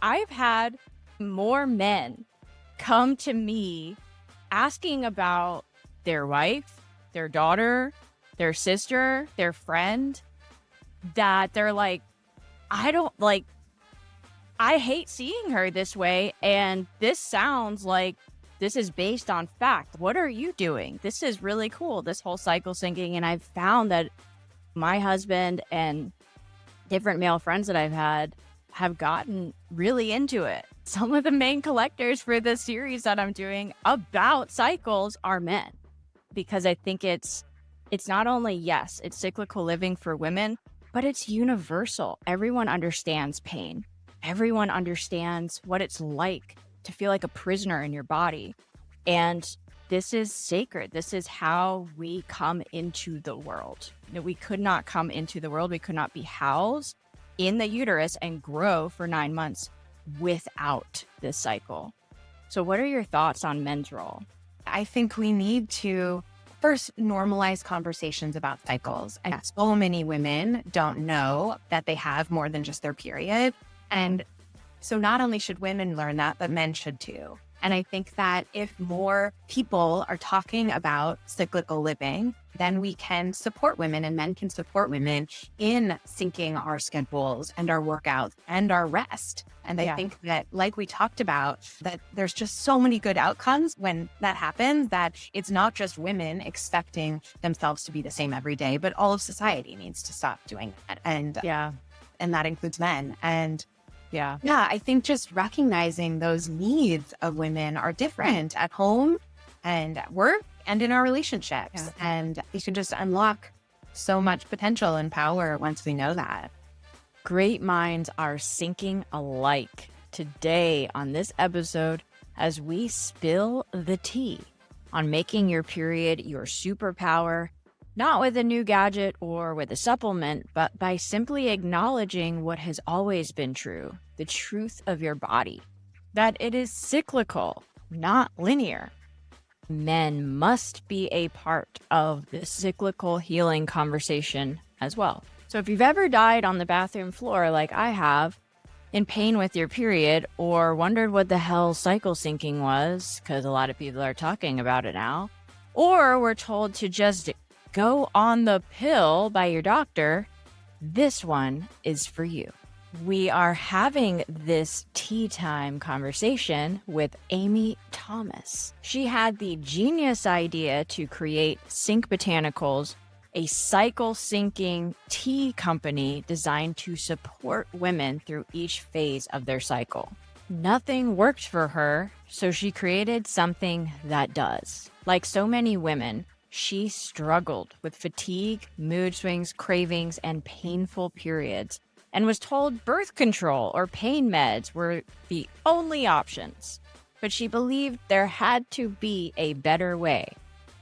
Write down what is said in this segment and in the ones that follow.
I've had more men come to me asking about their wife, their daughter, their sister, their friend, that they're like, I don't like, I hate seeing her this way. And this sounds like this is based on fact. What are you doing? This is really cool, this whole cycle syncing. And I've found that my husband and different male friends that I've had have gotten really into it. Some of the main collectors for the series that I'm doing about cycles are men, because I think it's not only, yes, it's cyclical living for women, but it's universal. Everyone understands pain. Everyone understands what it's like to feel like a prisoner in your body. And this is sacred. This is how we come into the world. We could not come into the world. We could not be housed in the uterus and grow for 9 months without this cycle. So what are your thoughts on men's role? I think we need to first normalize conversations about cycles. And so many women don't know that they have more than just their period. And so not only should women learn that, but men should too. And I think that if more people are talking about cyclical living, then we can support women, and men can support women in syncing our schedules and our workouts and our rest. And I think that, like we talked about, that there's just so many good outcomes when that happens, that it's not just women expecting themselves to be the same every day, but all of society needs to stop doing that. And that includes men. And I think just recognizing those needs of women are different at home and at work and in our relationships. And we can just unlock so much potential and power once we know that. Great minds are syncing alike. Today on this episode, as we spill the tea on making your period your superpower, not with a new gadget or with a supplement, but by simply acknowledging what has always been true, the truth of your body, that it is cyclical, not linear. Men must be a part of the cyclical healing conversation as well. So if you've ever died on the bathroom floor like I have, in pain with your period, or wondered what the hell cycle syncing was, because a lot of people are talking about it now, or were told to just go on the pill by your doctor, this one is for you. We are having this tea time conversation with Amy Thomas. She had the genius idea to create Sync Botanicals, a cycle syncing tea company designed to support women through each phase of their cycle. Nothing worked for her, so she created something that does. Like so many women, she struggled with fatigue, mood swings, cravings, and painful periods, and was told birth control or pain meds were the only options. But she believed there had to be a better way.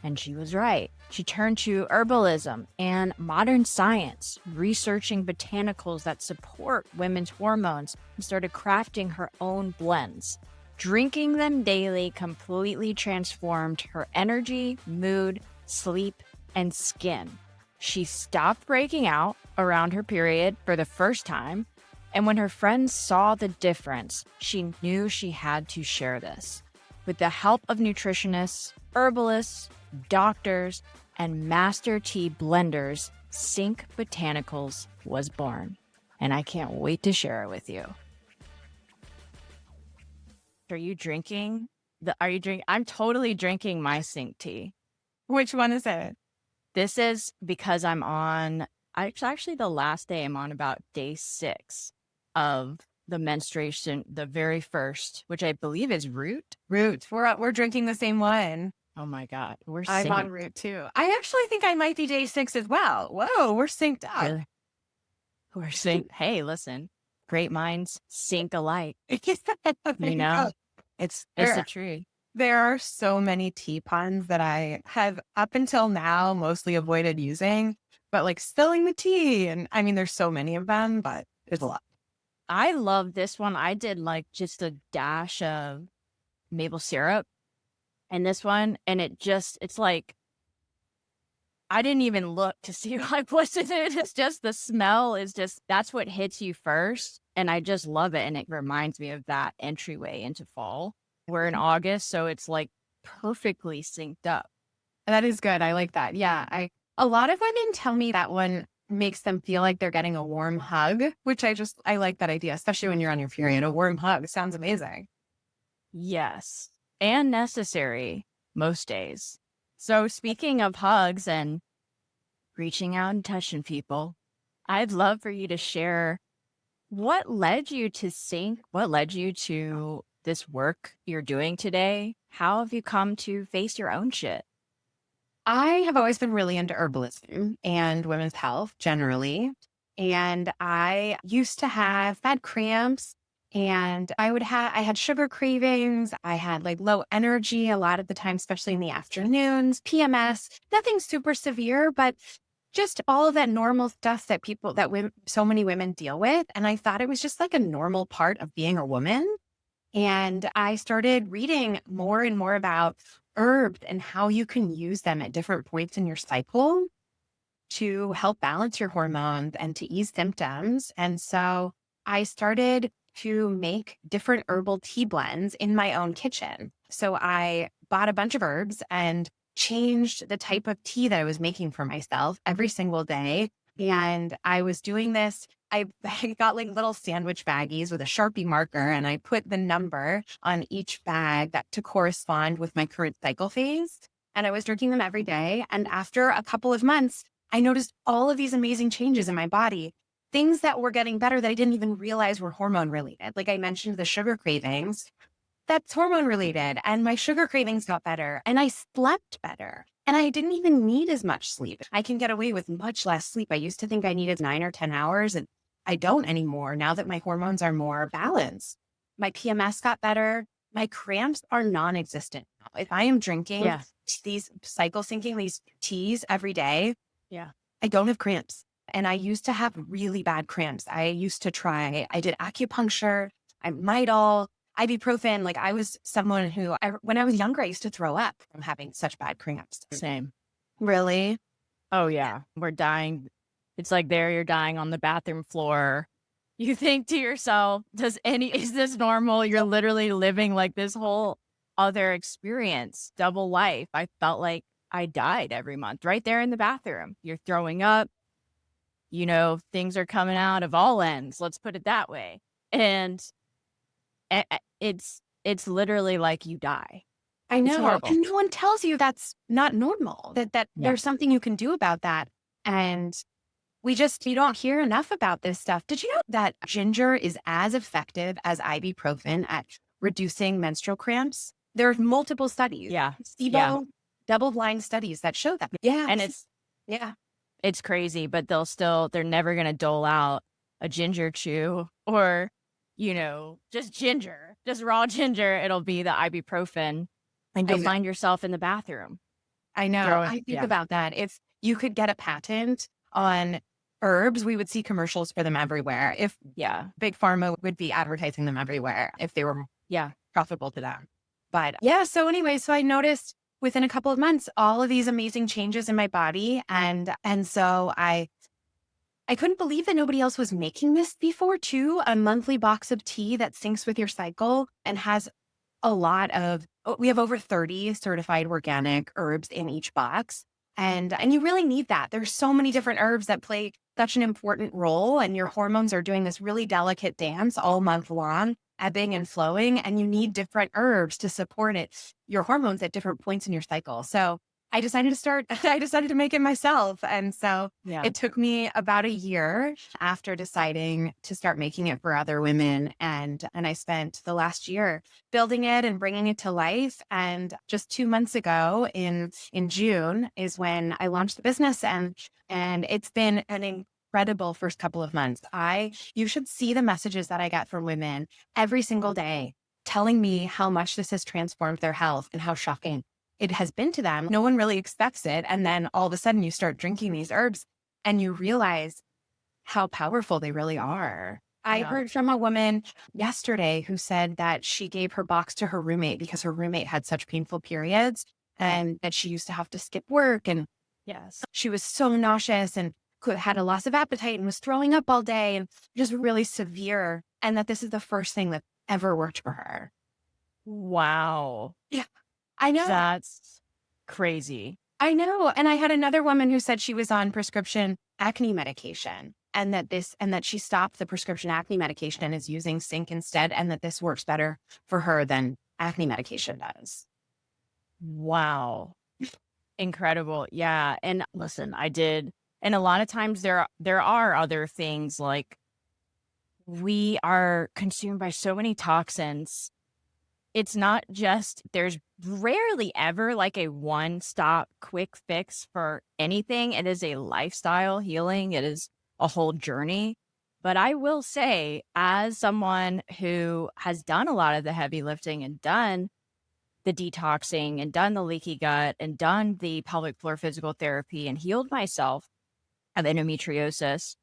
And she was right. She turned to herbalism and modern science, researching botanicals that support women's hormones, and started crafting her own blends. Drinking them daily completely transformed her energy, mood, sleep, and skin. She stopped breaking out around her period for the first time, and when her friends saw the difference, she knew she had to share this. With the help of nutritionists, herbalists, doctors, and master tea blenders, Sync Botanicals was born, and I can't wait to share it with you. Are you drinking? I'm totally drinking my Sync tea. Which one is it? This is because it's actually the last day. I'm on about day 6 of the menstruation, the very first, which I believe is root. Root. We're drinking the same one. Oh my God. I'm on root too. I actually think I might be day 6 as well. Whoa, we're synced up. Really? We're synced. Hey, listen, great minds sync alike. You know, it's a tree. There are so many tea puns that I have up until now mostly avoided using, but like spilling the tea. And I mean, there's so many of them, but there's a lot. I love this one. I did like just a dash of maple syrup in this one. And it's like, I didn't even look to see like what's in it. It's just the smell is just, that's what hits you first. And I just love it. And it reminds me of that entryway into fall. We're in August, so it's like perfectly synced up. That is good. I like that. Yeah. A lot of women tell me that one makes them feel like they're getting a warm hug, which I like that idea, especially when you're on your period. A warm hug sounds amazing. Yes. And necessary most days. So speaking of hugs and reaching out and touching people, I'd love for you to share what led you to Sync, what led you to this work you're doing today? How have you come to face your own shit? I have always been really into herbalism and women's health generally. And I used to have bad cramps and I had sugar cravings. I had like low energy a lot of the time, especially in the afternoons, PMS, nothing super severe, but just all of that normal stuff that so many women deal with. And I thought it was just like a normal part of being a woman. And I started reading more and more about herbs and how you can use them at different points in your cycle to help balance your hormones and to ease symptoms. And so I started to make different herbal tea blends in my own kitchen. So I bought a bunch of herbs and changed the type of tea that I was making for myself every single day. And I was doing this. I got like little sandwich baggies with a Sharpie marker, and I put the number on each bag that to correspond with my current cycle phase. And I was drinking them every day. And after a couple of months, I noticed all of these amazing changes in my body, things that were getting better that I didn't even realize were hormone related. Like I mentioned, the sugar cravings, that's hormone related. And my sugar cravings got better and I slept better. And I didn't even need as much sleep. I can get away with much less sleep. I used to think I needed 9 or 10 hours, and I don't anymore now that my hormones are more balanced. My PMS got better. My cramps are non-existent now. If I am drinking these cycle syncing, these teas every day, I don't have cramps. And I used to have really bad cramps. I did acupuncture, Midol, ibuprofen. Like I was someone who, when I was younger, I used to throw up from having such bad cramps. Same. Really? Oh, yeah. We're dying. It's like you're dying on the bathroom floor. You think to yourself, is this normal? You're literally living like this whole other experience, double life. I felt like I died every month right there in the bathroom. You're throwing up, things are coming out of all ends. Let's put it that way. And it's literally like you die. I It's know. horrible. And no one tells you that's not normal, that there's something you can do about that. And you don't hear enough about this stuff. Did you know that ginger is as effective as ibuprofen at reducing menstrual cramps? There are multiple studies. Yeah. SIBO, double-blind studies that show that. Yeah. And it's crazy, but they're never going to dole out a ginger chew or, just ginger, just raw ginger. It'll be the ibuprofen. And you'll find yourself in the bathroom. I know. I think about that. If you could get a patent on herbs, we would see commercials for them everywhere. Big Pharma would be advertising them everywhere if they were profitable to them. But so I noticed within a couple of months all of these amazing changes in my body, and so I couldn't believe that nobody else was making this before too. A monthly box of tea that syncs with your cycle and has we have over 30 certified organic herbs in each box. And you really need that. There's so many different herbs that play such an important role, and your hormones are doing this really delicate dance all month long, ebbing and flowing, and you need different herbs to support your hormones at different points in your cycle. So I decided to make it myself. And so it took me about a year after deciding to start making it for other women. And I spent the last year building it and bringing it to life. And just 2 months ago in June is when I launched the business, and it's been an incredible first couple of months. You should see the messages that I get from women every single day telling me how much this has transformed their health and how shocking it has been to them. No one really expects it. And then all of a sudden you start drinking these herbs and you realize how powerful they really are. I heard from a woman yesterday who said that she gave her box to her roommate because her roommate had such painful periods and that she used to have to skip work. And she was so nauseous and had a loss of appetite and was throwing up all day and just really severe. And that this is the first thing that ever worked for her. Wow. Yeah, I know. That's crazy. I know. And I had another woman who said she was on prescription acne medication and that she stopped the prescription acne medication and is using Sync instead, and that this works better for her than acne medication does. Wow. Incredible. Yeah. And listen, and a lot of times there are other things, like we are consumed by so many toxins. It's not just, there's rarely ever like a one-stop quick fix for anything. It is a lifestyle healing. It is a whole journey. But I will say, as someone who has done a lot of the heavy lifting and done the detoxing and done the leaky gut and done the pelvic floor physical therapy and healed myself of endometriosis,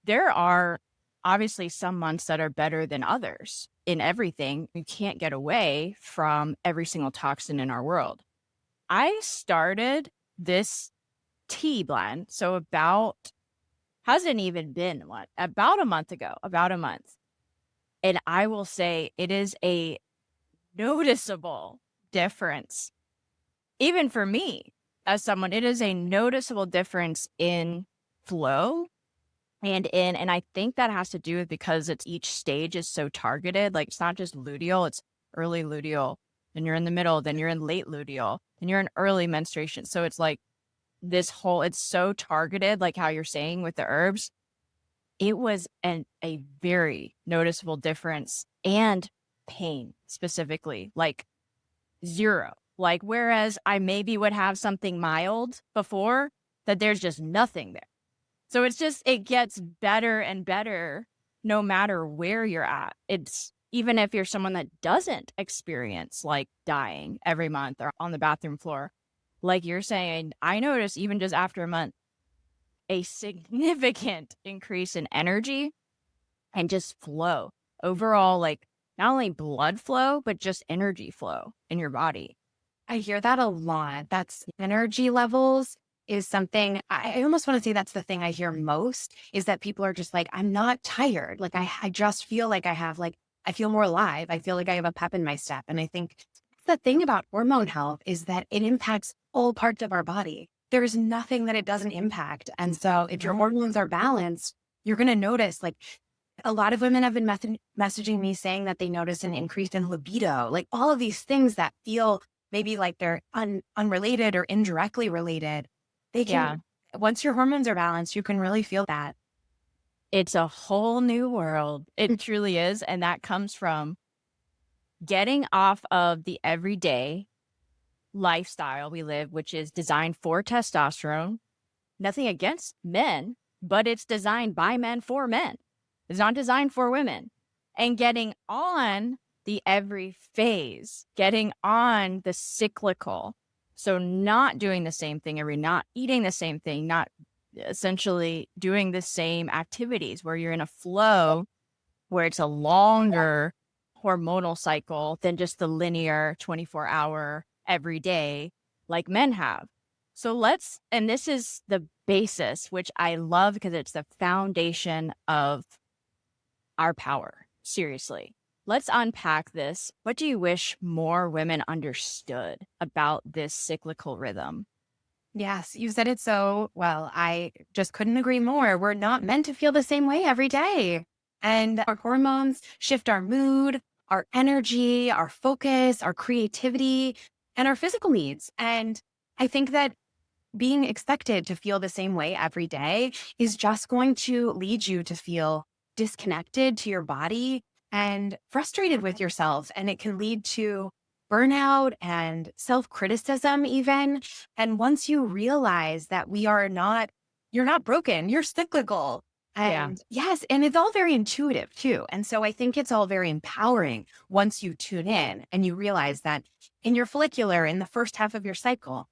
there are obviously some months that are better than others in everything. You can't get away from every single toxin in our world. I started this tea blend. So hasn't even been about a month ago, about a month. And I will say it is a noticeable difference. Even for me as someone, it is a noticeable difference in flow. And I think that has to do with, because each stage is so targeted. Like, it's not just luteal, it's early luteal, then you're in the middle, then you're in late luteal, then you're in early menstruation. So it's like it's so targeted, like how you're saying with the herbs. It was a very noticeable difference, and pain specifically, like zero. Like, whereas I maybe would have something mild before, that there's just nothing there. So it gets better and better no matter where you're at. It's even if you're someone that doesn't experience like dying every month or on the bathroom floor, like you're saying, I notice even just after a month, a significant increase in energy and just flow overall, like not only blood flow, but just energy flow in your body. I hear that a lot. That's energy levels is something I almost want to say that's the thing I hear most, is that people are just like, I'm not tired. Like I just feel like I feel more alive. I feel like I have a pep in my step. And I think the thing about hormone health is that it impacts all parts of our body. There is nothing that it doesn't impact. And so if your hormones are balanced, you're going to notice, like, a lot of women have been messaging me saying that they notice an increase in libido, like all of these things that feel maybe like they're unrelated or indirectly related. They can, once your hormones are balanced, you can really feel that. It's a whole new world. It truly is. And that comes from getting off of the everyday lifestyle we live, which is designed for testosterone. Nothing against men, but it's designed by men for men. It's not designed for women. And getting on the every phase, getting on the cyclical. So not doing the same thing not eating the same thing, not essentially doing the same activities, where you're in a flow where it's a longer hormonal cycle than just the linear 24-hour every day like men have. So and this is the basis, which I love because it's the foundation of our power. Seriously. Let's unpack this. What do you wish more women understood about this cyclical rhythm? Yes, you said it so well. I just couldn't agree more. We're not meant to feel the same way every day. And our hormones shift our mood, our energy, our focus, our creativity, and our physical needs. And I think that being expected to feel the same way every day is just going to lead you to feel disconnected to your body and frustrated with yourself. And it can lead to burnout and self-criticism even. And once you realize that you're not broken, you're cyclical. And yes, and it's all very intuitive too. And so I think it's all very empowering once you tune in and you realize that in your follicular, in the first half of your cycle,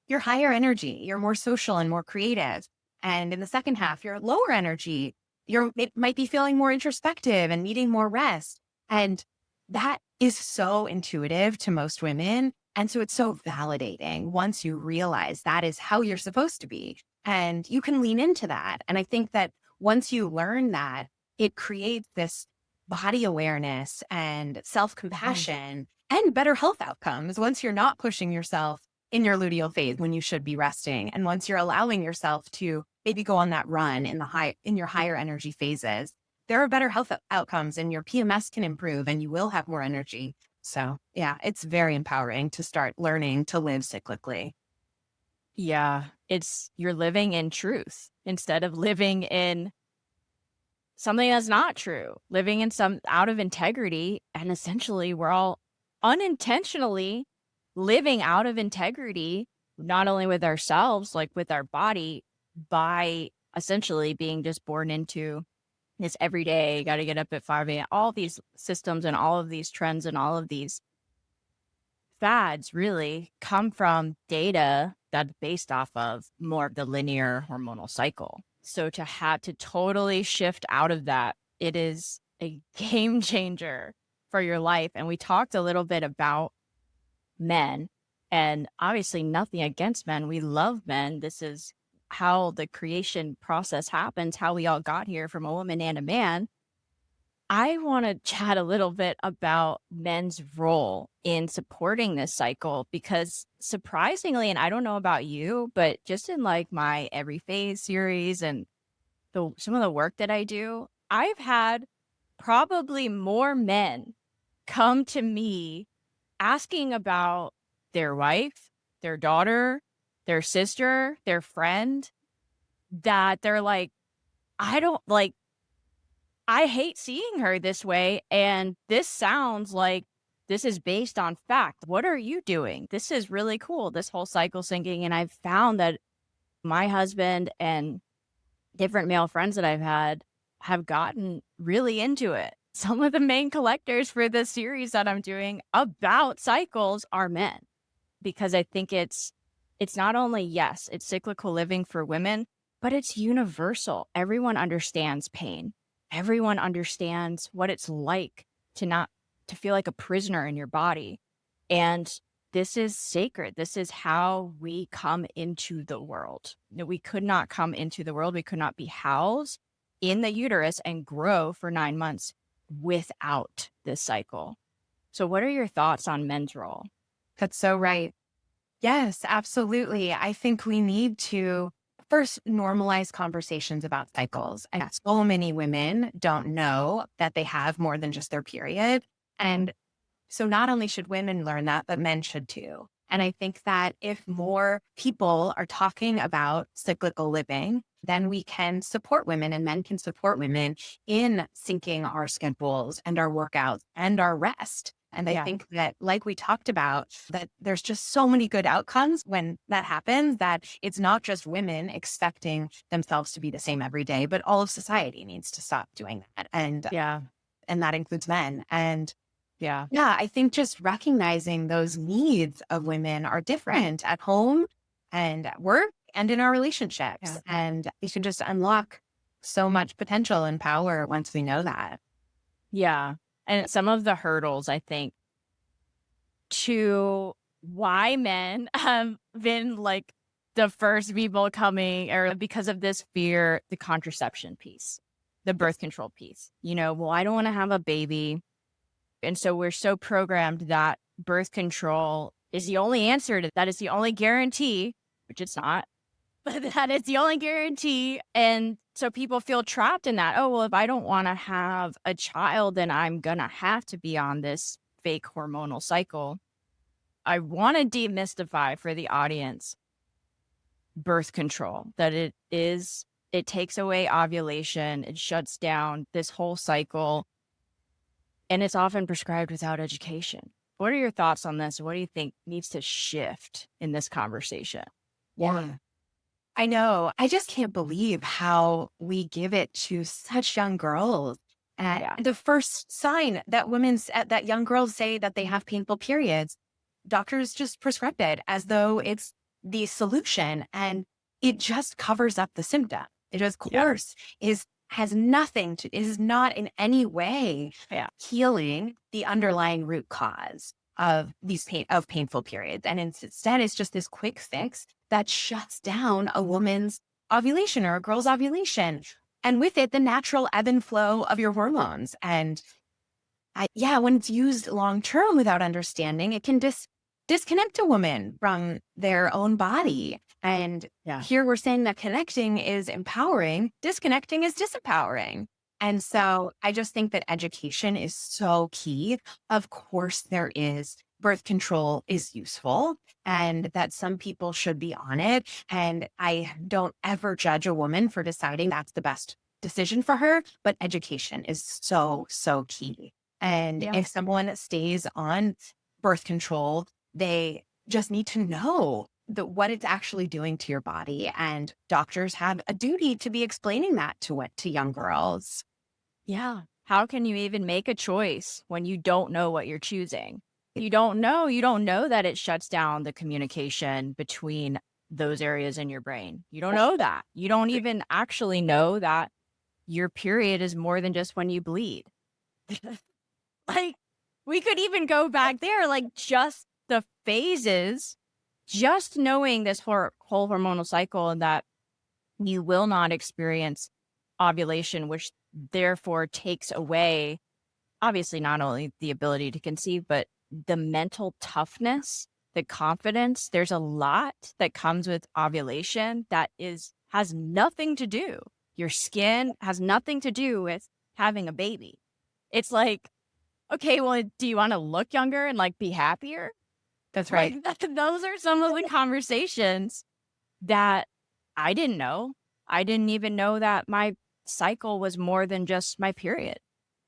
you're higher energy, you're more social and more creative. And in the second half, you're lower energy. It might be feeling more introspective and needing more rest. And that is so intuitive to most women. And so it's so validating once you realize that is how you're supposed to be. And you can lean into that. And I think that once you learn that, it creates this body awareness and self compassion and better health outcomes once you're not pushing yourself in your luteal phase when you should be resting. And once you're allowing yourself to maybe go on that run in your higher energy phases, there are better health outcomes and your PMS can improve and you will have more energy. So yeah, it's very empowering to start learning to live cyclically. Yeah, you're living in truth instead of living in something that's not true, living in some out of integrity. And essentially, we're all unintentionally living out of integrity, not only with ourselves, like with our body, by essentially being just born into this every day, got to get up at 5 a.m. All these systems and all of these trends and all of these fads really come from data that's based off of more of the linear hormonal cycle. So to have to totally shift out of that, it is a game changer for your life. And we talked a little bit about men, and obviously nothing against men. We love men. This is how the creation process happens, how we all got here from a woman and a man. I want to chat a little bit about men's role in supporting this cycle because surprisingly, and I don't know about you, but just in like my Every Phase series and some of the work that I do, I've had probably more men come to me asking about their wife, their daughter, their sister, their friend, that they're like, I don't like, I hate seeing her this way. And this sounds like this is based on fact. What are you doing? This is really cool, this whole cycle syncing. And I've found that my husband and different male friends that I've had have gotten really into it. Some of the main collectors for this series that I'm doing about cycles are men, because I think it's not only, yes, it's cyclical living for women, but it's universal. Everyone understands pain. Everyone understands what it's like to feel like a prisoner in your body. And this is sacred. This is how we come into the world. We could not come into the world. We could not be housed in the uterus and grow for 9 months without this cycle. So what are your thoughts on men's role? That's so right. Yes, absolutely. I think we need to first normalize conversations about cycles. And so many women don't know that they have more than just their period. And so not only should women learn that, but men should too. And I think that if more people are talking about cyclical living, then we can support women and men can support women in syncing our schedules and our workouts and our rest. And I think that, like we talked about, that there's just so many good outcomes when that happens, that it's not just women expecting themselves to be the same every day, but all of society needs to stop doing that. And that includes men. And Yeah. I think just recognizing those needs of women are different at home and at work and in our relationships. Yeah. And we can just unlock so much potential and power once we know that. Yeah. And some of the hurdles, I think, to why men have been like the first people coming, or because of this fear, the contraception piece, the birth control piece. Well, I don't want to have a baby. And so we're so programmed that birth control is the only answer to that, is the only guarantee, which it's not, but that is the only guarantee. And so people feel trapped in that. Oh, well, if I don't want to have a child, then I'm going to have to be on this fake hormonal cycle. I want to demystify for the audience birth control, that it takes away ovulation, it shuts down this whole cycle, and it's often prescribed without education. What are your thoughts on this? What do you think needs to shift in this conversation? Yeah. I know. I just can't believe how we give it to such young girls. The first sign that that young girls say that they have painful periods, doctors just prescribe it as though it's the solution, and it just covers up the symptom. It, of course, has nothing to, is not in any way healing the underlying root cause of painful periods. And instead, it's just this quick fix that shuts down a woman's ovulation or a girl's ovulation. And with it, the natural ebb and flow of your hormones. And when it's used long term without understanding, it can disconnect a woman from their own body. And here we're saying that connecting is empowering, disconnecting is disempowering. And so I just think that education is so key. Of course, there is birth control is useful and that some people should be on it. And I don't ever judge a woman for deciding that's the best decision for her, but education is so, so key. And if someone stays on birth control, they just need to know what it's actually doing to your body. And doctors have a duty to be explaining that to young girls. Yeah. How can you even make a choice when you don't know what you're choosing? You don't know that it shuts down the communication between those areas in your brain. You don't know that. You don't even actually know that your period is more than just when you bleed. Like, we could even go back there, like just the phases, just knowing this whole hormonal cycle and that you will not experience ovulation, which therefore takes away, obviously, not only the ability to conceive, but the mental toughness, the confidence. There's a lot that comes with ovulation that has nothing to do. Your skin has nothing to do with having a baby. It's like, okay, well, do you want to look younger and like be happier? That's right. Like, those are some of the conversations that I didn't know. I didn't even know that my cycle was more than just my period.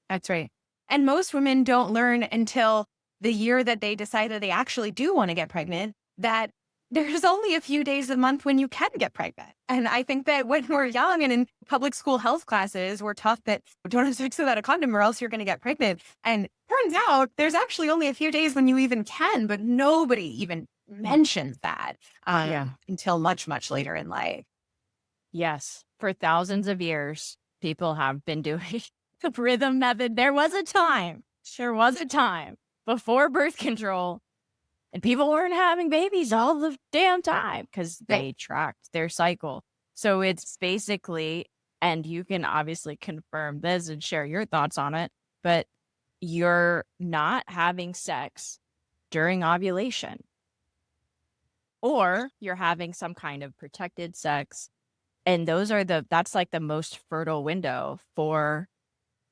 That's right. And most women don't learn until the year that they decide that they actually do want to get pregnant, that there's only a few days a month when you can get pregnant. And I think that when we're young and in public school health classes, we're taught that don't have sex without a condom or else you're going to get pregnant. And turns out there's actually only a few days when you even can, but nobody even mentions that until much, much later in life. Yes. For thousands of years, people have been doing the rhythm method. There was a time before birth control and people weren't having babies all the damn time because they tracked their cycle. So it's basically, and you can obviously confirm this and share your thoughts on it, but you're not having sex during ovulation, or you're having some kind of protected sex. And that's like the most fertile window for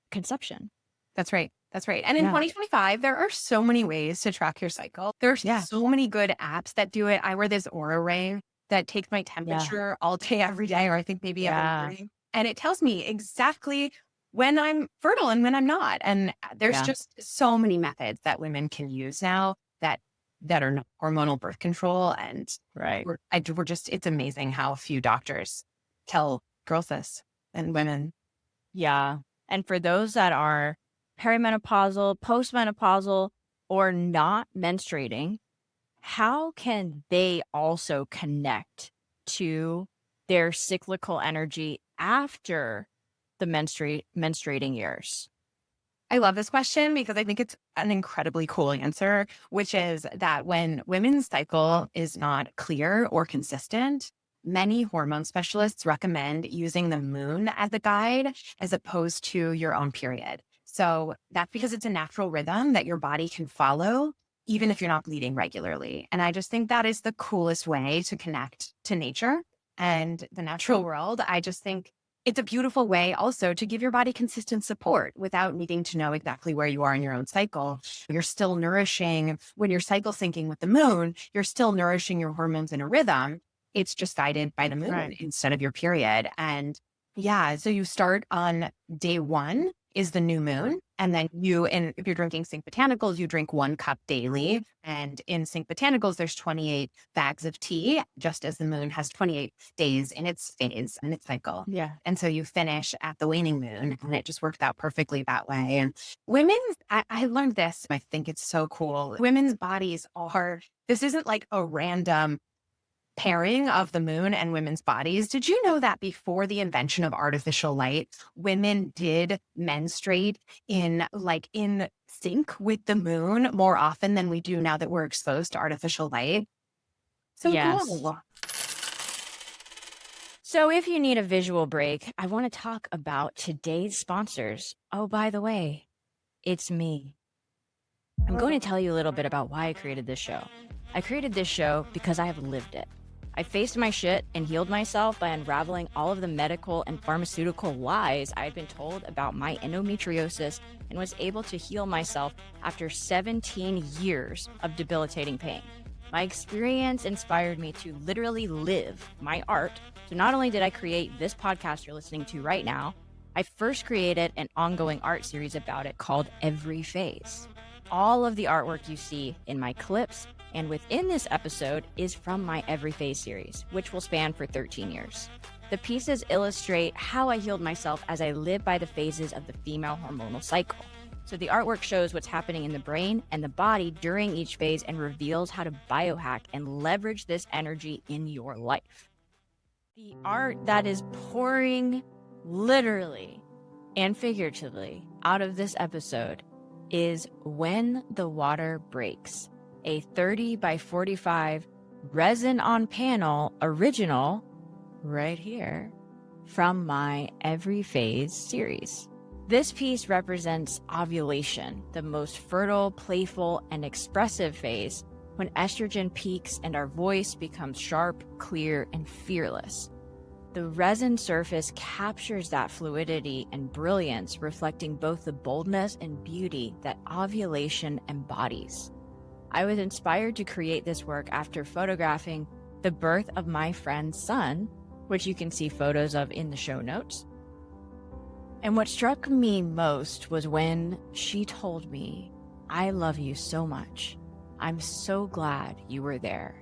conception. That's right. That's right. And in 2025, there are so many ways to track your cycle. There's so many good apps that do it. I wear this Aura ring that takes my temperature all day, every day, or I think maybe every morning. And it tells me exactly when I'm fertile and when I'm not. And there's just so many methods that women can use now that are not hormonal birth control. And it's amazing how few doctors tell girls this and women. Yeah. And for those that are perimenopausal, postmenopausal, or not menstruating, how can they also connect to their cyclical energy after the menstruating years? I love this question because I think it's an incredibly cool answer, which is that when women's cycle is not clear or consistent, many hormone specialists recommend using the moon as a guide as opposed to your own period. So that's because it's a natural rhythm that your body can follow, even if you're not bleeding regularly. And I just think that is the coolest way to connect to nature and the natural world. I just think it's a beautiful way also to give your body consistent support without needing to know exactly where you are in your own cycle. You're still nourishing, when you're cycle syncing with the moon, you're still nourishing your hormones in a rhythm. It's just guided by the moon instead of your period. And so you start on day 1 is the new moon. And then if you're drinking Sync Botanicals, you drink 1 cup daily. And in Sync Botanicals, there's 28 bags of tea, just as the moon has 28 days in its phase and its cycle. Yeah. And so you finish at the waning moon, and it just worked out perfectly that way. And I learned this. I think it's so cool. Women's bodies this isn't like a random pairing of the moon and women's bodies. Did you know that before the invention of artificial light, women did menstruate in sync with the moon more often than we do now that we're exposed to artificial light. So Yes. cool. So if you need a visual break, I want to talk about today's sponsors. Oh, by the way, it's me. I'm going to tell you a little bit about why I created this show. I created this show because I have lived it. I faced my shit and healed myself by unraveling all of the medical and pharmaceutical lies I had been told about my endometriosis and was able to heal myself after 17 years of debilitating pain. My experience inspired me to literally live my art. So not only did I create this podcast you're listening to right now, I first created an ongoing art series about it called Every Phase. All of the artwork you see in my clips and within this episode is from my Every Phase series, which will span for 13 years. The pieces illustrate how I healed myself as I live by the phases of the female hormonal cycle. So the artwork shows what's happening in the brain and the body during each phase and reveals how to biohack and leverage this energy in your life. The art that is pouring literally and figuratively out of this episode is When the Water Breaks, a 30 by 45 resin on panel original right here from my Every Phase series. This piece represents ovulation, the most fertile, playful, and expressive phase when estrogen peaks and our voice becomes sharp, clear, and fearless. The resin surface captures that fluidity and brilliance, reflecting both the boldness and beauty that ovulation embodies. I was inspired to create this work after photographing the birth of my friend's son, which you can see photos of in the show notes. And what struck me most was when she told me, "I love you so much. I'm so glad you were there."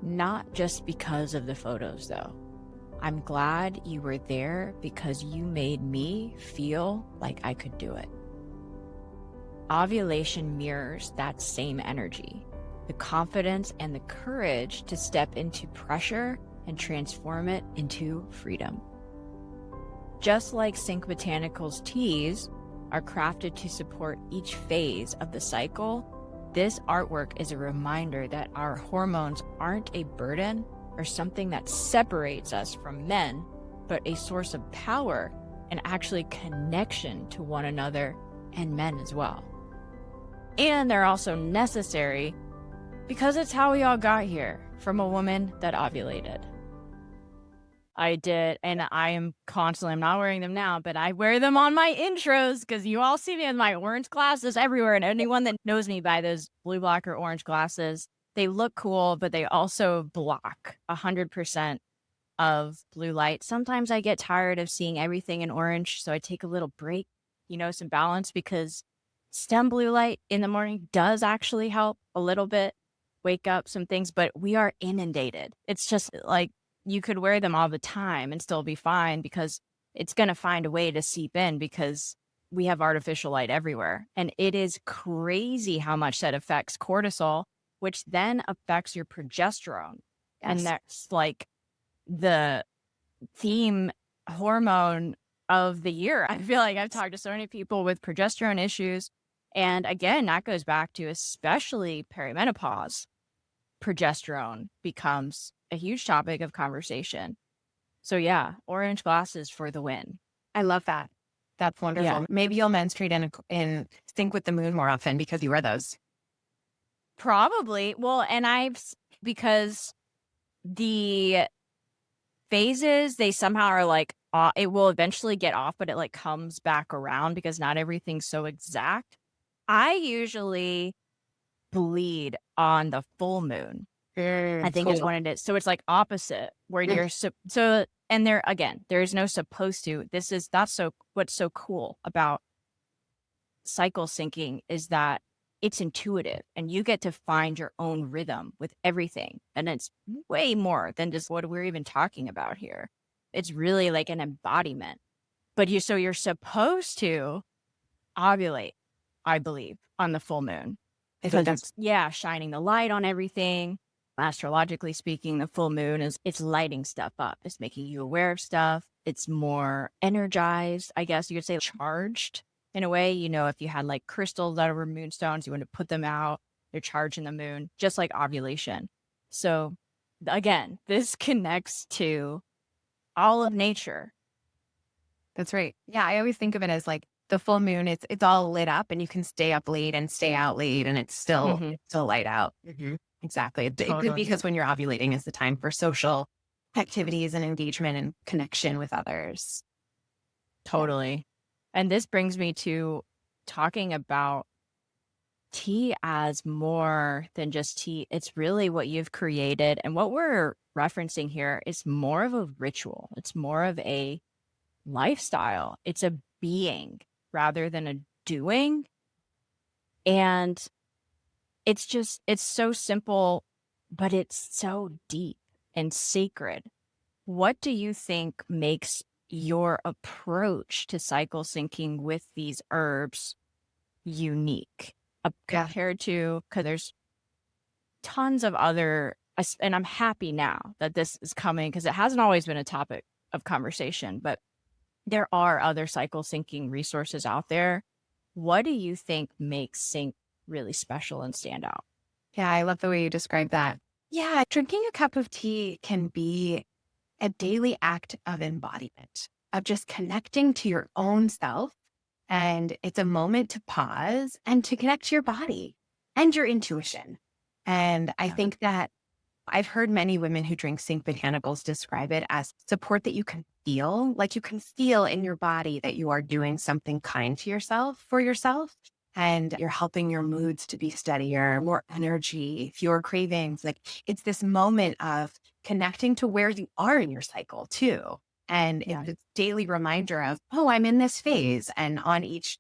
Not just because of the photos, though. I'm glad you were there because you made me feel like I could do it. Ovulation mirrors that same energy, the confidence and the courage to step into pressure and transform it into freedom. Just like Sync Botanicals teas are crafted to support each phase of the cycle, this artwork is a reminder that our hormones aren't a burden or something that separates us from men, but a source of power and actually connection to one another and men as well. And they're also necessary because it's how we all got here, from a woman that ovulated. I did, and I am constantly, I'm not wearing them now, but I wear them on my intros because you all see me in my orange glasses everywhere. And anyone that knows me by those blue, black, or orange glasses, they look cool, but they also block 100% of blue light. Sometimes I get tired of seeing everything in orange, so I take a little break, some balance, because stem blue light in the morning does actually help a little bit, wake up some things, but we are inundated. It's just like you could wear them all the time and still be fine because it's going to find a way to seep in because we have artificial light everywhere. And it is crazy how much that affects cortisol, which then affects your progesterone. Yes. And that's like the theme hormone of the year. I feel like I've talked to so many people with progesterone issues. And again, that goes back to especially perimenopause. Progesterone becomes a huge topic of conversation. So yeah, orange glasses for the win. I love that. That's wonderful. Yeah. Maybe you'll menstruate in sync with the moon more often because you wear those. Probably. Well, and because the phases, they somehow are like, it will eventually get off, but it like comes back around because not everything's so exact. I usually bleed on the full moon. I think cool. Is when it is. So it's like opposite where you're so and there again, there is no supposed to. What's so cool about cycle syncing is that it's intuitive and you get to find your own rhythm with everything. And it's way more than just what we're even talking about here. It's really like an embodiment. But you're supposed to ovulate, I believe, on the full moon. Because that's shining the light on everything. Astrologically speaking, the full moon it's lighting stuff up. It's making you aware of stuff. It's more energized, I guess you could say, charged. In a way, if you had like crystals that were moonstones, you want to put them out, they're charging the moon, just like ovulation. So again, this connects to all of nature. That's right. Yeah, I always think of it as like the full moon. It's all lit up, and you can stay up late and stay out late, and Hmm. it's still light out. Exactly. It could be Totally. because when you're ovulating is the time for social activities and engagement and connection with others. Yeah. Totally. And this brings me to talking about tea as more than just tea. It's really what you've created. And what we're referencing here is more of a ritual, it's more of a lifestyle, it's a being rather than a doing. And it's so simple, but it's so deep and sacred. What do you think makes your approach to cycle syncing with these herbs unique Yeah. compared to, because there's tons of other, and I'm happy now that this is coming because it hasn't always been a topic of conversation, but there are other cycle syncing resources out there. What do you think makes sync really special and stand out? Yeah, I love the way you describe that. Yeah, drinking a cup of tea can be a daily act of embodiment, of just connecting to your own self. And it's a moment to pause and to connect to your body and your intuition. And I Yeah. think that I've heard many women who drink Sync Botanicals describe it as support that you can feel, like you can feel in your body that you are doing something kind to yourself for yourself. And you're helping your moods to be steadier, more energy, fewer cravings. Like it's this moment of connecting to where you are in your cycle too. And Yeah. it's a daily reminder of, oh, I'm in this phase. And on each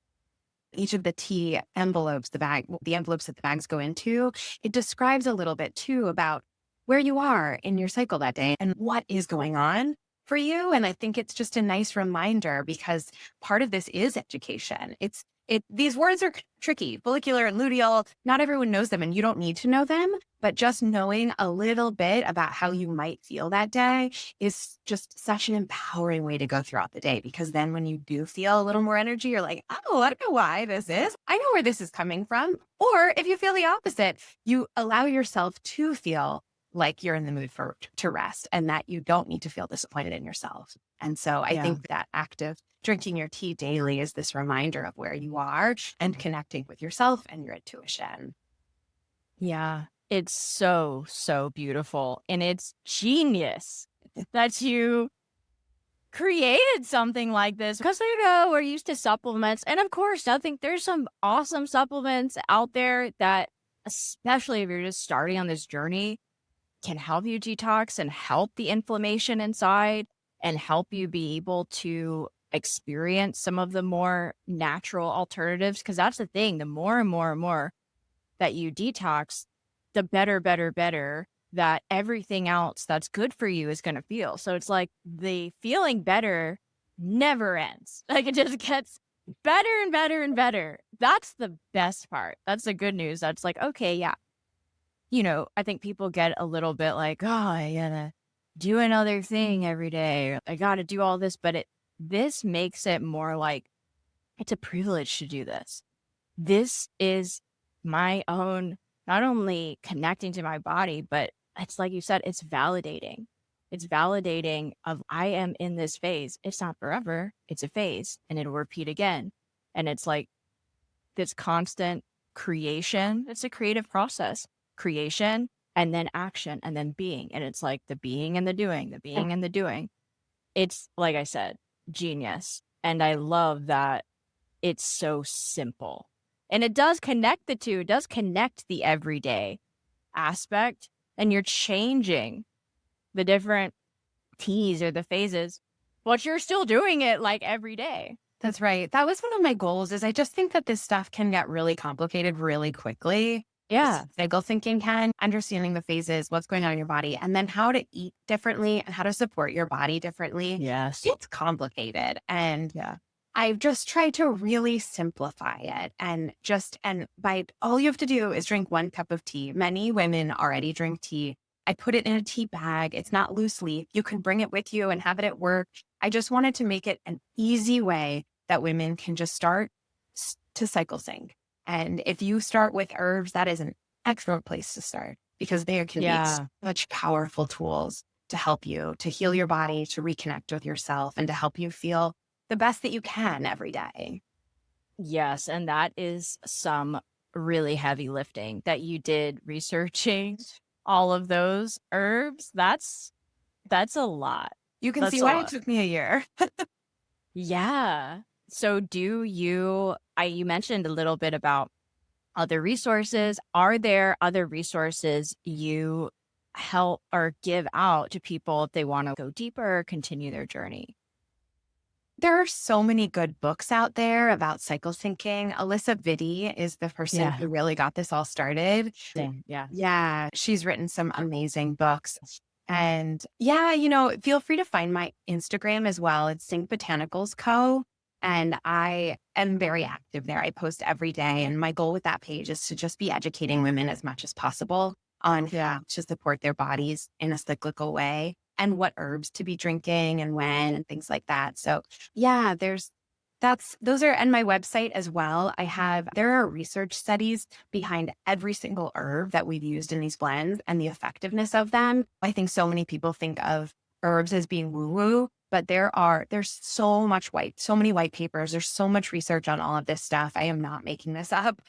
of the tea envelopes, the envelopes that the bags go into, it describes a little bit too about where you are in your cycle that day and what is going on for you. And I think it's just a nice reminder because part of this is education. These words are tricky, follicular and luteal. Not everyone knows them and you don't need to know them, but just knowing a little bit about how you might feel that day is just such an empowering way to go throughout the day. Because then when you do feel a little more energy, you're like, oh, I don't know why this is. I know where this is coming from. Or if you feel the opposite, you allow yourself to feel like you're in the mood to rest and that you don't need to feel disappointed in yourself. And so I Yeah. think that act of drinking your tea daily is this reminder of where you are and connecting with yourself and your intuition. Yeah. It's so, so beautiful. And it's genius that you created something like this because we're used to supplements. And of course, I think there's some awesome supplements out there that, especially if you're just starting on this journey, can help you detox and help the inflammation inside and help you be able to experience some of the more natural alternatives. Because that's the thing, the more and more and more that you detox, the better that everything else that's good for you is going to feel. So it's like the feeling better never ends. Like it just gets better and better and better. That's the best part. That's the good news. That's like, okay, yeah. I think people get a little bit like, oh, I gotta do another thing every day. I gotta do all this. But this makes it more like it's a privilege to do this. This is my own, not only connecting to my body, but it's like you said, it's validating. It's validating of I am in this phase. It's not forever. It's a phase and it'll repeat again. And it's like this constant creation. It's a creative process, creation and then action and then being. And it's like the being and the doing, the being and the doing. It's like I said, genius. And I love that it's so simple. And it does connect the two. It does connect the everyday aspect. And you're changing the different teas or the phases, but you're still doing it like every day. That's right. That was one of my goals is I just think that this stuff can get really complicated really quickly. Yeah. Cycle thinking can, understanding the phases, what's going on in your body, and then how to eat differently and how to support your body differently. Yes. It's complicated. And Yeah. I've just tried to really simplify it and by all you have to do is drink one cup of tea. Many women already drink tea. I put it in a tea bag. It's not loose leaf. You can bring it with you and have it at work. I just wanted to make it an easy way that women can just start to Cycle Sync. And if you start with herbs, that is an excellent place to start because they can be Yeah. such powerful tools to help you to heal your body, to reconnect with yourself, and to help you feel the best that you can every day. Yes. And that is some really heavy lifting that you did researching all of those herbs. That's a lot. You can That's see a why it lot. took me a year. Yeah. So do you mentioned a little bit about other resources. Are there other resources you help or give out to people if they want to go deeper or continue their journey? There are so many good books out there about cycle syncing. Alyssa Vitti is the person Yeah. who really got this all started. Same. Yeah. Yeah, she's written some amazing books. And yeah, you know, feel free to find my Instagram as well. It's Sync Botanicals Co. And I am very active there. I post every day. And my goal with that page is to just be educating women as much as possible on Yeah. how to support their bodies in a cyclical way and what herbs to be drinking and when and things like that. So yeah, those are, and my website as well. There are research studies behind every single herb that we've used in these blends and the effectiveness of them. I think so many people think of herbs as being woo woo, but there's so many white papers. There's so much research on all of this stuff. I am not making this up.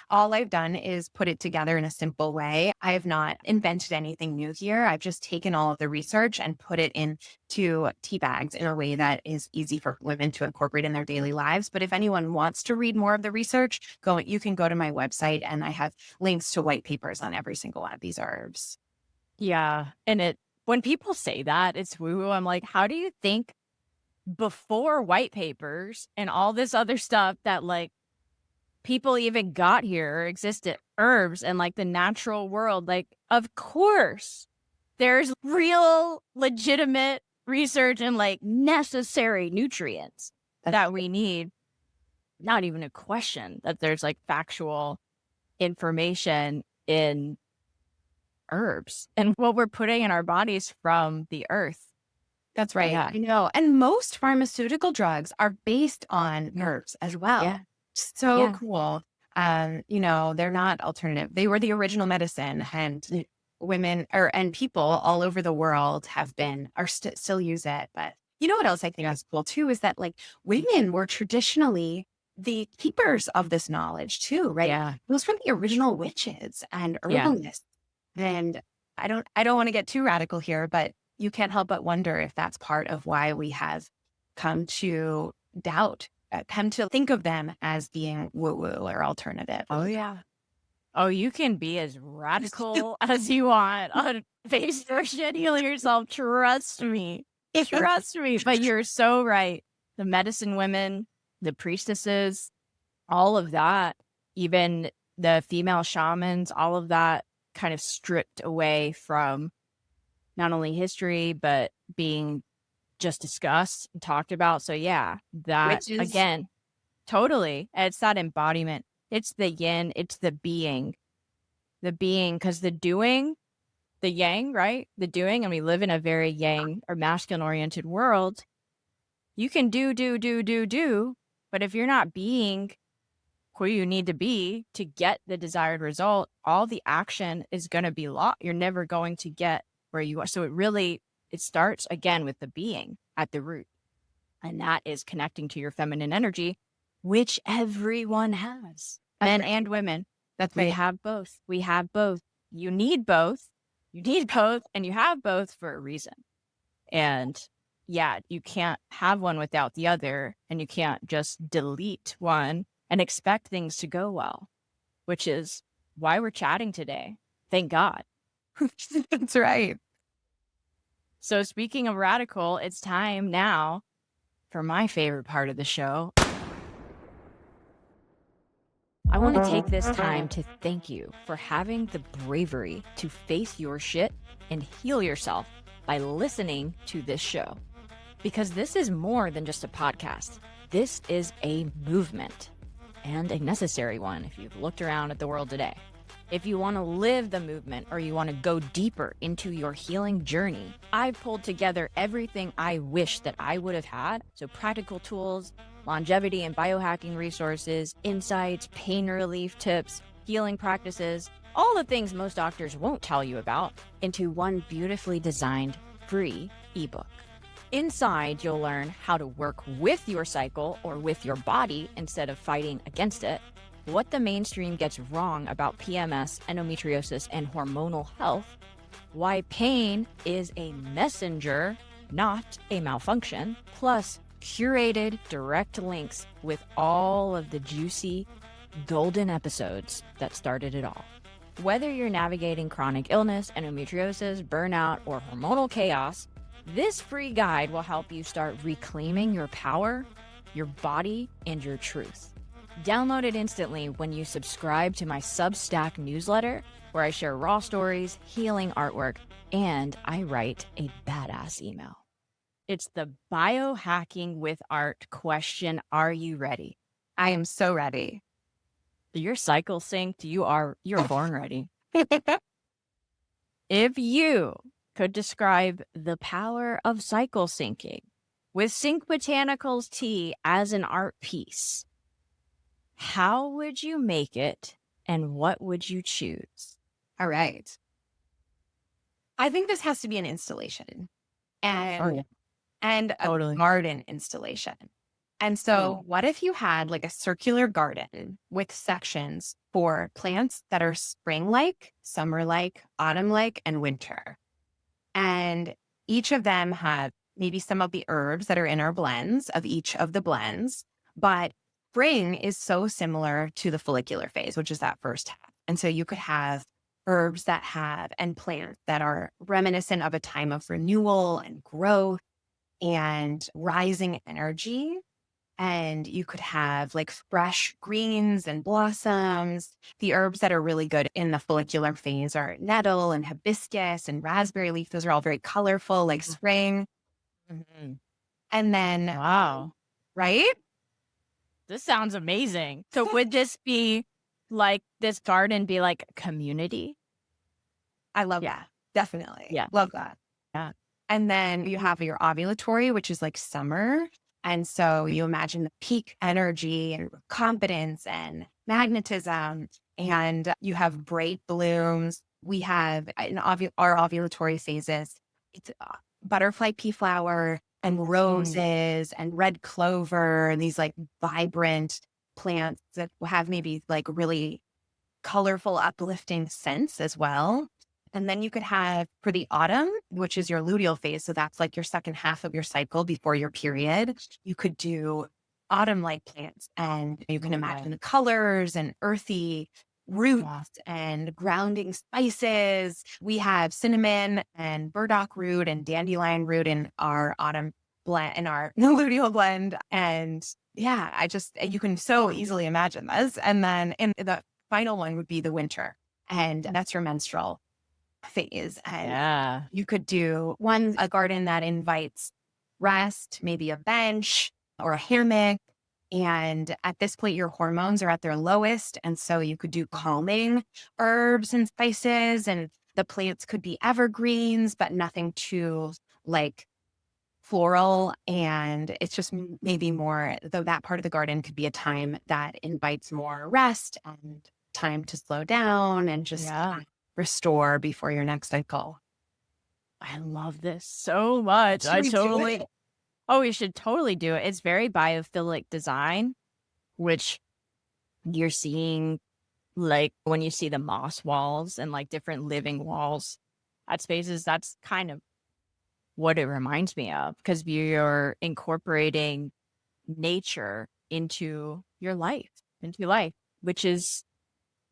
All I've done is put it together in a simple way. I have not invented anything new here. I've just taken all of the research and put it into tea bags in a way that is easy for women to incorporate in their daily lives. But if anyone wants to read more of the research, you can go to my website and I have links to white papers on every single one of these herbs. Yeah. And when people say that it's woo woo, I'm like, how do you think before white papers and all this other stuff that like people even got here or existed, herbs and like the natural world, like, of course, there's real legitimate research and like necessary nutrients that we need. Not even a question that there's like factual information in herbs and what we're putting in our bodies from the earth. That's right. Yeah. I know. And most pharmaceutical drugs are based on herbs as well. Yeah. So Yeah. cool. They're not alternative. They were the original medicine, and women and people all over the world still use it. But you know what else I think is cool too is that like women were traditionally the keepers of this knowledge too, right? Yeah. Those were the original witches and Yeah. herbalists. And I don't want to get too radical here, but you can't help but wonder if that's part of why we have come to come to think of them as being woo-woo or alternative. Oh, yeah. Oh, you can be as radical as you want on Facebook and heal yourself. Trust me. Trust me. But you're so right. The medicine women, the priestesses, all of that, even the female shamans, all of that kind of stripped away from not only history, but being just discussed and talked about. So yeah, that Witches. again, totally. It's that embodiment. It's the yin, it's the being, because the doing, the yang, right? The doing, and we live in a very yang or masculine oriented world. You can do, but if you're not being who you need to be to get the desired result, all the action is going to be lost. You're never going to get where you are. So it starts again with the being at the root. And that is connecting to your feminine energy, which everyone has, men and women. We have both. We have both. You need both. You need both, and you have both for a reason. And yeah, you can't have one without the other, and you can't just delete one and expect things to go well, which is why we're chatting today. Thank God. That's right. So speaking of radical, it's time now for my favorite part of the show. I want to take this time to thank you for having the bravery to face your shit and heal yourself by listening to this show. Because this is more than just a podcast. This is a movement, and a necessary one if you've looked around at the world today. If you want to live the movement or you want to go deeper into your healing journey, I've pulled together everything I wish that I would have had. So practical tools, longevity and biohacking resources, insights, pain relief tips, healing practices, all the things most doctors won't tell you about, into one beautifully designed free ebook. Inside, you'll learn how to work with your cycle or with your body instead of fighting against it, what the mainstream gets wrong about PMS, endometriosis, and hormonal health, why pain is a messenger, not a malfunction, plus curated direct links with all of the juicy, golden episodes that started it all. Whether you're navigating chronic illness, endometriosis, burnout, or hormonal chaos, this free guide will help you start reclaiming your power, your body, and your truth. Download it instantly when you subscribe to my Substack newsletter, where I share raw stories, healing artwork, and I write a badass email. It's the Biohacking with Art question. Are you ready? I am so ready. You're cycle synced. You're born ready. If you could describe the power of cycle syncing with Sync Botanicals tea as an art piece, how would you make it and what would you choose? All right. I think this has to be an installation and a Totally. garden installation. And so what if you had like a circular garden with sections for plants that are spring-like, summer-like, autumn-like, and winter? And each of them have maybe some of the herbs that are in our blends of each of the blends, but spring is so similar to the follicular phase, which is that first half. And so you could have herbs that have and plants that are reminiscent of a time of renewal and growth and rising energy. And you could have like fresh greens and blossoms. The herbs that are really good in the follicular phase are nettle and hibiscus and raspberry leaf. Those are all very colorful, like spring. Mm-hmm. And then, Wow. right? This sounds amazing. So would this be like this garden be like a community? I love that. Definitely. Yeah. Love that. Yeah. And then you have your ovulatory, which is like summer. And so you imagine the peak energy and confidence and magnetism. And you have bright blooms. We have in our ovulatory phases, it's butterfly pea flower and roses and red clover and these like vibrant plants that have maybe like really colorful, uplifting scents as well. And then you could have for the autumn, which is your luteal phase. So that's like your second half of your cycle before your period. You could do autumn-like plants and you can imagine the colors and earthy roots and grounding spices. We have cinnamon and burdock root and dandelion root in our autumn blend, in our luteal blend. And yeah, you can so easily imagine this. And then in the final one would be the winter. And that's your menstrual phase. And you could do a garden that invites rest, maybe a bench or a hammock. And at this point, your hormones are at their lowest. And so you could do calming herbs and spices, and the plants could be evergreens, but nothing too like floral. And it's just maybe more, though that part of the garden could be a time that invites more rest and time to slow down and just restore before your next cycle. I love this so much. We should totally do it. It's very biophilic design, which you're seeing like when you see the moss walls and like different living walls at spaces. That's kind of what it reminds me of, because you're incorporating nature into your life, which is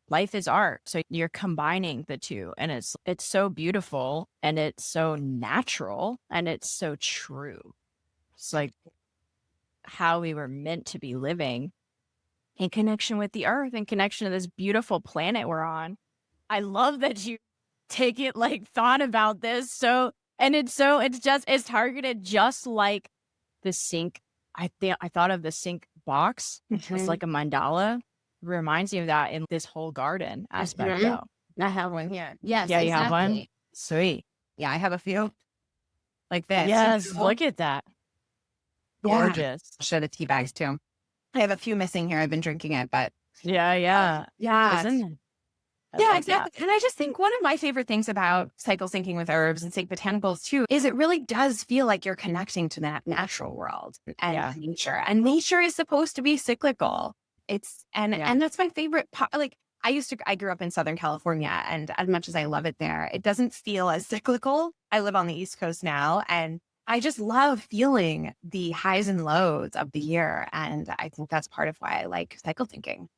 life is art. So you're combining the two, and it's so beautiful and it's so natural and it's so true. It's like how we were meant to be living in connection with the earth, in connection to this beautiful planet we're on. I love that you take it like thought about this. It's targeted just like the Sync. I thought of the Sync box. It's like a mandala. Reminds me of that in this whole garden aspect though. I have one here. Yes. Yeah, exactly. you have one? Sweet. Yeah, I have a few like this. Yes, look at that. Gorgeous. I'll show the tea bags too. I have a few missing here. I've been drinking it, but Yeah. yeah. Isn't it? I Yeah, love exactly. that. And I just think one of my favorite things about cycle syncing with herbs and Sync Botanicals too is it really does feel like you're connecting to that natural world and Yeah. nature. And nature is supposed to be cyclical. And that's my favorite part. Like I grew up in Southern California, and as much as I love it there, it doesn't feel as cyclical. I live on the East Coast now, and I just love feeling the highs and lows of the year. And I think that's part of why I like cycle thinking.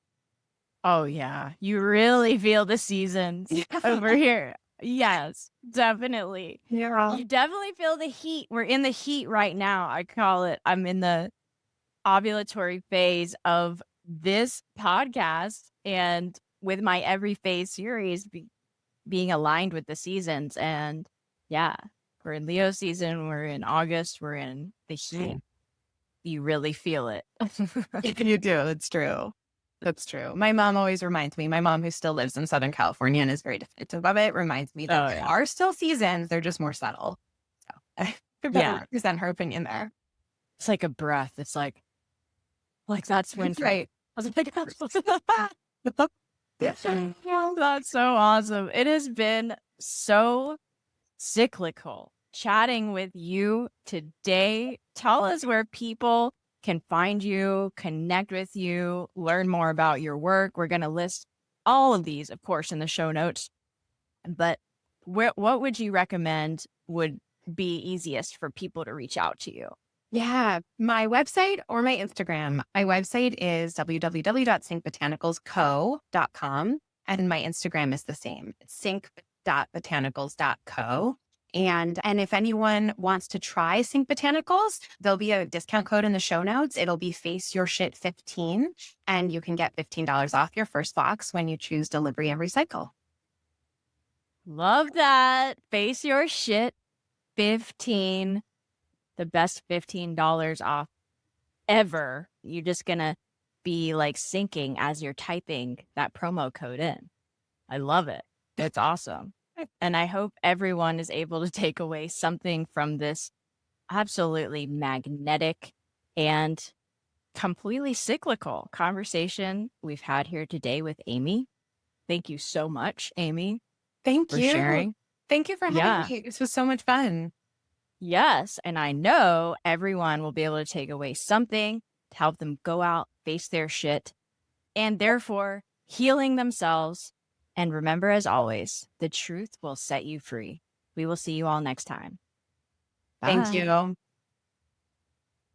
Oh, yeah. You really feel the seasons over here. Yes, definitely. Yeah. You definitely feel the heat. We're in the heat right now. I call it, I'm in the ovulatory phase of this podcast, and with my every phase series being aligned with the seasons. And yeah, we're in Leo season. We're in August. We're in the heat. You really feel it. You do. It's true. That's true. My mom always reminds me, my mom who still lives in Southern California and is very definitive of it, reminds me that there are still seasons. They're just more subtle. So I could better represent her opinion there. It's like a breath. It's like that's winter. Right. I was like, that's so awesome. It has been so cyclical chatting with you today. Tell us where people can find you, connect with you, learn more about your work. We're going to list all of these, of course, in the show notes. But what would you recommend would be easiest for people to reach out to you? Yeah, my website or my Instagram. My website is www.syncbotanicalsco.com, and my Instagram is the same. It's sync.botanicals.co. And if anyone wants to try Sync Botanicals, there'll be a discount code in the show notes. It'll be Face Your Shit 15, and you can get $15 off your first box when you choose delivery and recycle. Love that. Face Your Shit 15. The best $15 off ever. You're just going to be like syncing as you're typing that promo code in. I love it. It's awesome. And I hope everyone is able to take away something from this absolutely magnetic and completely cyclical conversation we've had here today with Amy. Thank you so much, Amy. Thank you. Sharing. Thank you for having me. This was so much fun. Yes. And I know everyone will be able to take away something to help them go out, face their shit, and therefore healing themselves. And remember, as always, the truth will set you free. We will see you all next time. Bye. Thank you.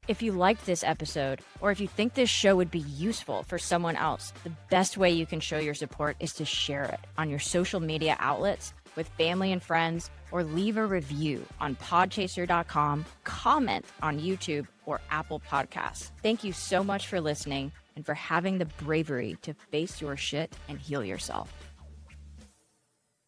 If you liked this episode, or if you think this show would be useful for someone else, the best way you can show your support is to share it on your social media outlets with family and friends, or leave a review on podchaser.com, comment on YouTube or Apple Podcasts. Thank you so much for listening and for having the bravery to face your shit and heal yourself.